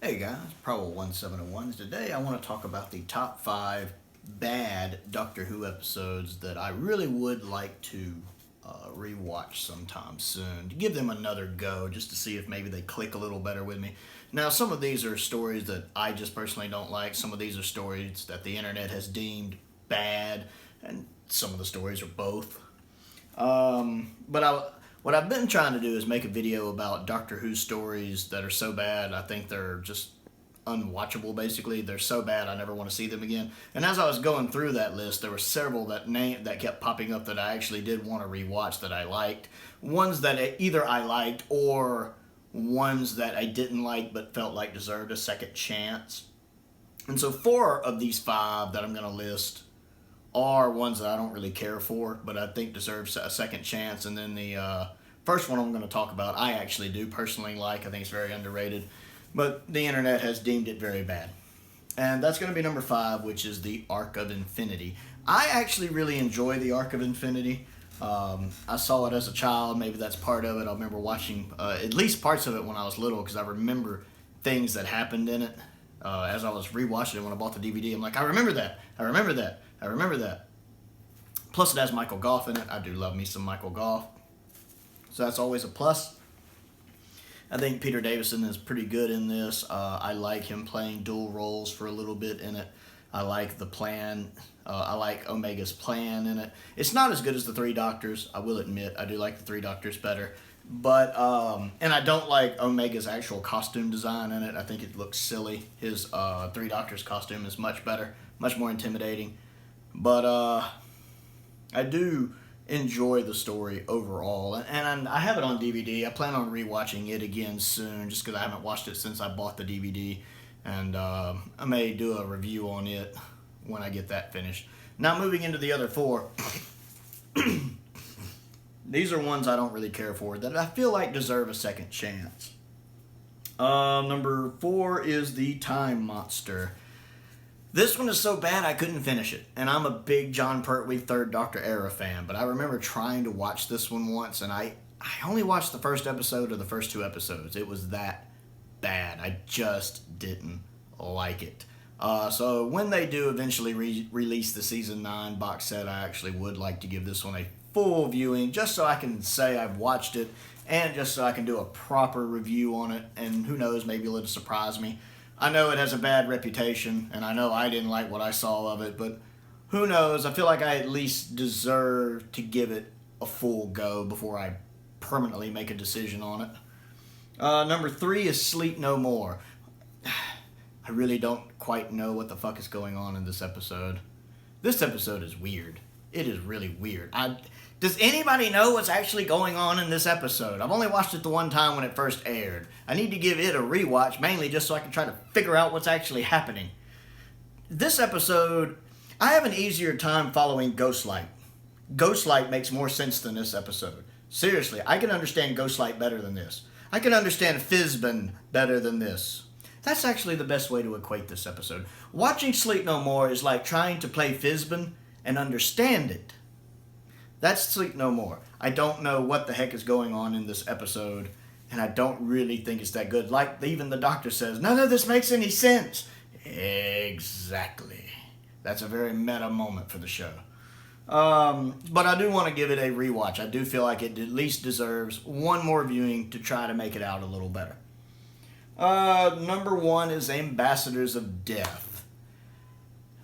Hey guys, Probable1701. Today I want to talk about the top 5 bad Doctor Who episodes that I really would like to rewatch sometime soon. To give them another go, just to see if maybe they click a little better with me. Now, some of these are stories that I just personally don't like. Some of these are stories that the internet has deemed bad, and some of the stories are both. What I've been trying to do is make a video about Doctor Who stories that are so bad I think they're just unwatchable. Basically, they're so bad I never want to see them again. And as I was going through that list, there were several that kept popping up that I actually did want to rewatch that I liked. Ones that either I liked or ones that I didn't like but felt like deserved a second chance. And so 4 of these 5 that I'm going to list are ones that I don't really care for, but I think deserves a second chance. And then the first one I'm going to talk about, I actually do personally like. I think it's very underrated, but the internet has deemed it very bad. And that's going to be number 5, which is the Ark of Infinity. I actually really enjoy the Ark of Infinity. I saw it as a child. Maybe that's part of it. I remember watching at least parts of it when I was little because I remember things that happened in it. As I was rewatching it when I bought the DVD, I'm like, I remember that. I remember that. I remember that. Plus, it has Michael Goff in it. I do love me some Michael Goff. So that's always a plus. I think Peter Davison is pretty good in this. I like him playing dual roles for a little bit in it. I like the plan. I like Omega's plan in it. It's not as good as the Three Doctors, I will admit. I do like the Three Doctors better. But, and I don't like Omega's actual costume design in it. I think it looks silly. His Three Doctors costume is much better, much more intimidating. But I do enjoy the story overall, and I have it on DVD. I plan on rewatching it again soon, just because I haven't watched it since I bought the DVD, and I may do a review on it when I get that finished. Now, moving into the other 4, these are ones I don't really care for that I feel like deserve a second chance. Number 4 is the Time Monster. This one is so bad I couldn't finish it, and I'm a big John Pertwee Third Doctor era fan, but I remember trying to watch this one once, and I only watched the first episode or the first 2 episodes. It was that bad. I just didn't like it. So when they do eventually release the Season 9 box set, I actually would like to give this one a full viewing, just so I can say I've watched it, and just so I can do a proper review on it, and who knows, maybe it'll surprise me. I know it has a bad reputation, and I know I didn't like what I saw of it, but who knows? I feel like I at least deserve to give it a full go before I permanently make a decision on it. Number 3 is Sleep No More. I really don't quite know what the fuck is going on in this episode. This episode is weird. It is really weird. Does anybody know what's actually going on in this episode? I've only watched it the one time when it first aired. I need to give it a rewatch, mainly just so I can try to figure out what's actually happening. This episode, I have an easier time following Ghostlight. Ghostlight makes more sense than this episode. Seriously, I can understand Ghostlight better than this. I can understand Fizbin better than this. That's actually the best way to equate this episode. Watching Sleep No More is like trying to play Fizbin and understand it. That's Sleep No More. I don't know what the heck is going on in this episode, and I don't really think it's that good. Like even the Doctor says, none of this makes any sense. Exactly. That's a very meta moment for the show. But I do want to give it a rewatch. I do feel like it at least deserves one more viewing to try to make it out a little better. Number 1 is Ambassadors of Death,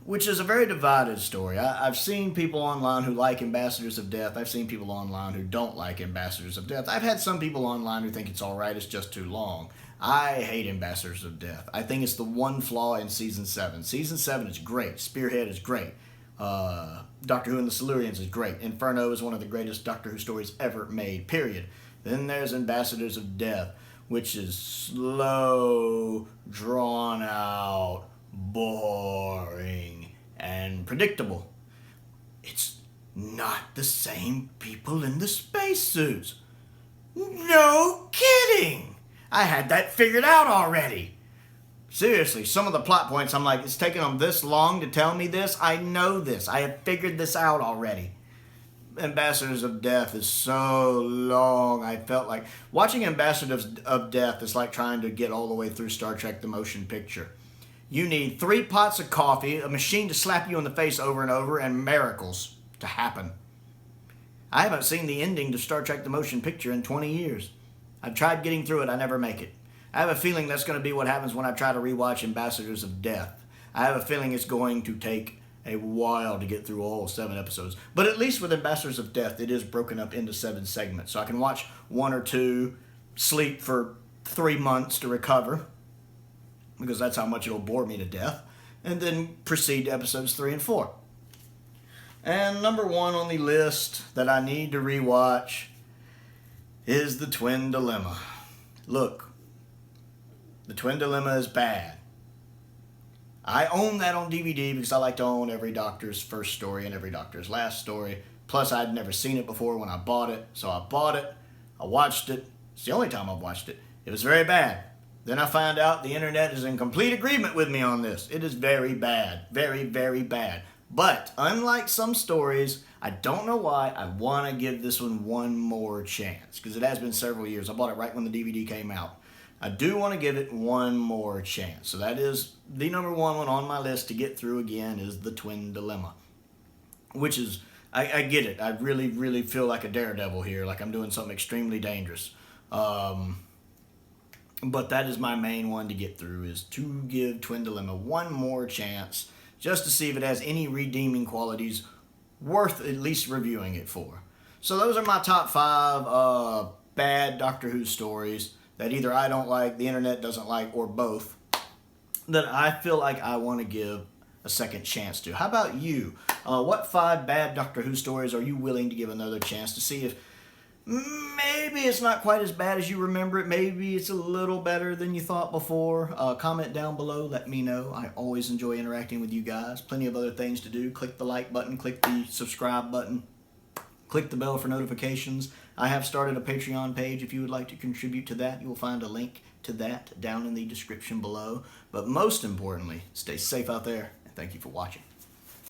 which is a very divided story. I've seen people online who like Ambassadors of Death. I've seen people online who don't like Ambassadors of Death. I've had some people online who think it's alright, it's just too long. I hate Ambassadors of Death. I think it's the one flaw in Season 7. Season 7 is great. Spearhead is great. Doctor Who and the Silurians is great. Inferno is one of the greatest Doctor Who stories ever made, period. Then there's Ambassadors of Death, which is slow, drawn out, boring, and predictable. It's not the same people in the spacesuits. No kidding! I had that figured out already. Seriously, some of the plot points, I'm like, it's taking them this long to tell me this? I know this. I have figured this out already. Ambassadors of Death is so long. I felt like watching Ambassadors of Death is like trying to get all the way through Star Trek the Motion Picture. You need 3 pots of coffee, a machine to slap you in the face over and over, and miracles to happen. I haven't seen the ending to Star Trek the Motion Picture in 20 years. I've tried getting through it, I never make it. I have a feeling that's going to be what happens when I try to rewatch Ambassadors of Death. I have a feeling it's going to take a while to get through all 7 episodes. But at least with Ambassadors of Death, it is broken up into 7 segments. So I can watch 1 or 2, sleep for 3 months to recover, because that's how much it'll bore me to death, and then proceed to episodes 3 and 4. And number 1 on the list that I need to rewatch is The Twin Dilemma. Look, The Twin Dilemma is bad. I own that on DVD because I like to own every Doctor's first story and every Doctor's last story. Plus, I'd never seen it before when I bought it. So I bought it. I watched it. It's the only time I've watched it. It was very bad. Then I found out the internet is in complete agreement with me on this. It is very bad. Very, very bad. But unlike some stories, I don't know why, I want to give this one more chance. Because it has been several years. I bought it right when the DVD came out. I do want to give it one more chance. So that is the number 1 on my list to get through again is The Twin Dilemma. Which is, I get it. I really, really feel like a daredevil here. Like I'm doing something extremely dangerous. But that is my main one to get through, is to give Twin Dilemma one more chance. Just to see if it has any redeeming qualities worth at least reviewing it for. So those are my top 5 bad Doctor Who stories that either I don't like, the internet doesn't like, or both, that I feel like I want to give a second chance to. How about you? What 5 bad Doctor Who stories are you willing to give another chance to see if maybe it's not quite as bad as you remember it, maybe it's a little better than you thought before? Comment down below, let me know. I always enjoy interacting with you guys. Plenty of other things to do. Click the like button, click the subscribe button. Click the bell for notifications. I have started a Patreon page. If you would like to contribute to that, you will find a link to that down in the description below. But most importantly, stay safe out there, and thank you for watching.